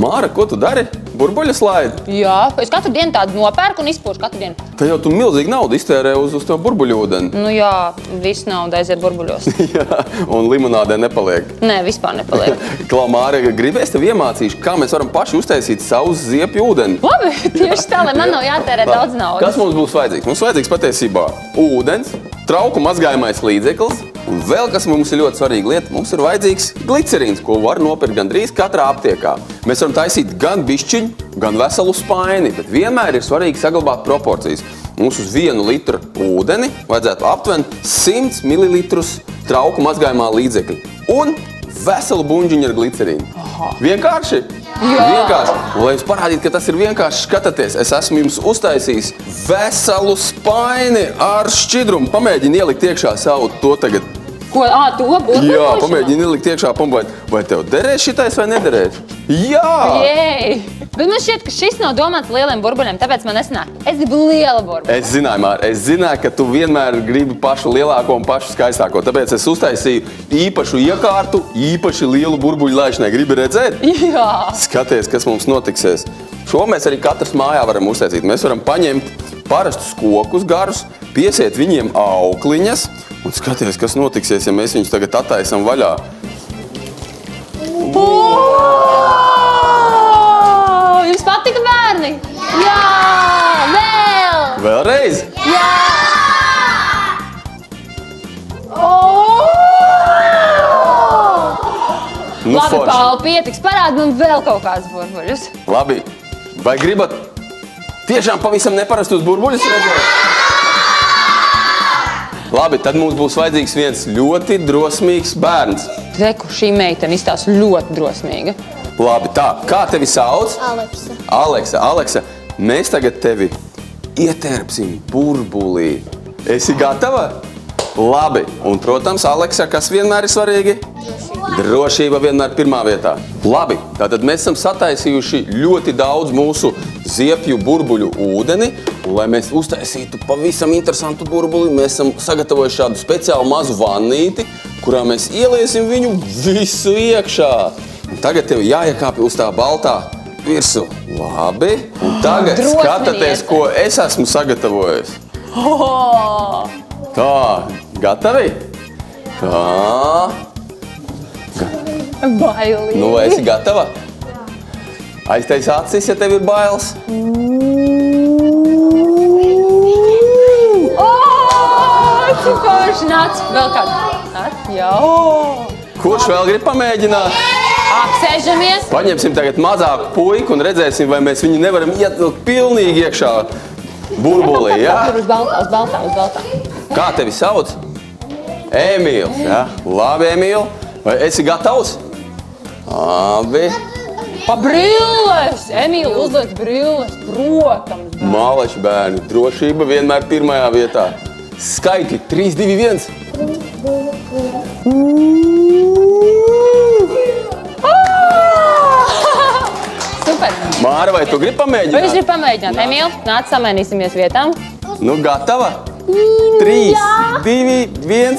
Māra, ko tu dari? Burbuļus laidi? Jā, es katru dienu tādu nopērku un izpūšu katru dienu. Tad jau tu milzīgi naudu iztērē uz to burbuļu ūdeni. Nu jā, visu naudu aiziet burbuļos. Jā, un limonādē nepaliek. Nē, vispār nepaliek. Klau, Māra, gribēs tev iemācīšu, kā mēs varam paši uztaisīt savu ziepju ūdeni. Labi, tieši tā, lai man nav jātērē daudz naudas. Kas mums būs vajadzīgs? Mums vajadzīgs patiesībā ūdens, trauku mazgājamais līdzeklis, un vēl kas mums ir ļoti svarīga lieta, mums ir vajadzīgs glicerīns, ko var nopirkt gandrīz katrā aptiekā. Mēs varam taisīt gan bišķiņu, gan veselu spaini, bet vienmēr ir svarīgi saglabāt proporcijas. Mums uz 1 litru ūdeni vajadzētu aptuveni 100 ml trauku mazgājumā līdzekļa un veselu buņģiņu ar glicerīnu. Vienkārši? Jā! Vienkārši. Un, lai jums parādītu, ka tas ir vienkārši, skatāties, es esmu jums uztaisījis veselu spaini ar šķidrumu. Pamēģini ielikt iekšā savu to tagad. Ko? To burbuļošanā? Jā, pamēģini ielikt iekšā pambaļ. Vai tev derēs šitais vai nederēs? Jā! Jej! Bet man šķiet, ka šis nav domāts lieliem burbuļiem, tāpēc man nesanāk. Es gribu lielu burbuļu. Es zināju, Māra, es zināju, ka tu vienmēr gribi pašu lielāko un pašu skaistāko. Tāpēc es uztaisīju īpašu iekārtu, īpaši lielu burbuļu laišanai. Gribi redzēt? Jā! Skaties, kas mums notiksies. Šo mēs arī katrs mājā varam uztaisīt. Mēs varam paņemt parastus kokus garus, piesiet viņiem aukliņas un skaties, kas notiksies, ja mēs viņus tagad attaisam vaļā. Jums patika, bērni? Jā! Vēl! Vēlreiz? Jā! Nu, Labi, forši. Pauli, pietiks. Parādi man vēl kaut kāds burbuļus. Labi. Vai gribat tiešām pavisam neparastus burbuļus redzēt? Labi, tad mums būs vajadzīgs viens ļoti drosmīgs bērns. Reku, šī meitene izstās ļoti drosmīga. Labi, tā. Kā tevi sauc? Aleksa. Aleksa, mēs tagad tevi ietērpsim burbulī. Esi gatava? Labi. Un, protams, Aleksa, kas vienmēr ir svarīgi? Drošība vienmēr pirmā vietā. Labi, tātad mēs esam sataisījuši ļoti daudz mūsu ziepju burbuļu ūdeni. Un, lai mēs uztaisītu pavisam interesantu burbuli, mēs esam sagatavojuši šādu speciālu mazu vannīti, kurā mēs ieliesim viņu visu iekšā. Un tagad tev jāiekāpj uz tā baltā virsū. Labi. Un tagad skatāties, ko es esmu sagatavojis. Tā, gatavi? Tā. Bailīgi. Nu, vai esi gatava? Aiztais acis, ja tev ir bailes. Cik forši nāc. Vēl kādu. Nāc, jau. Kurš vēl grib pamēģināt? Apsēžamies. Paņemsim tagad mazāku puiku un redzēsim, vai mēs viņu nevaram ietilpt pilnīgi iekšā burbulī, jā? Uz baltā. Kā tevi sauc? Emīls, jā? Labi, Emīl. Vai esi gatavs? Labi. Pa brilles! Emīla uzliek brilles, protams. Mālaši bērni, drošība vienmēr pirmajā vietā. Skaitļi 3, 2, 1. Super. Māra, vai tu gribi pamēģināt? Vai es gribu pamēģināt? Emīla, nāc, samainīsimies vietām. Nu, gatava? 3, 2, 1.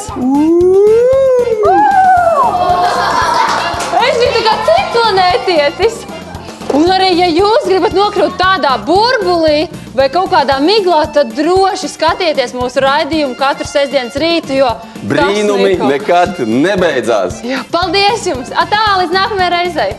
Es biju tā kā ciklonētietis. Un arī, ja jūs gribat nokļūt tādā burbulī vai kaut kādā miglā, tad droši skatieties mūsu raidījumu katru sestdienas rītu, jo Brīnumi nekad nebeidzās. Jā, paldies jums! Atā, līdz nākamajai reizei!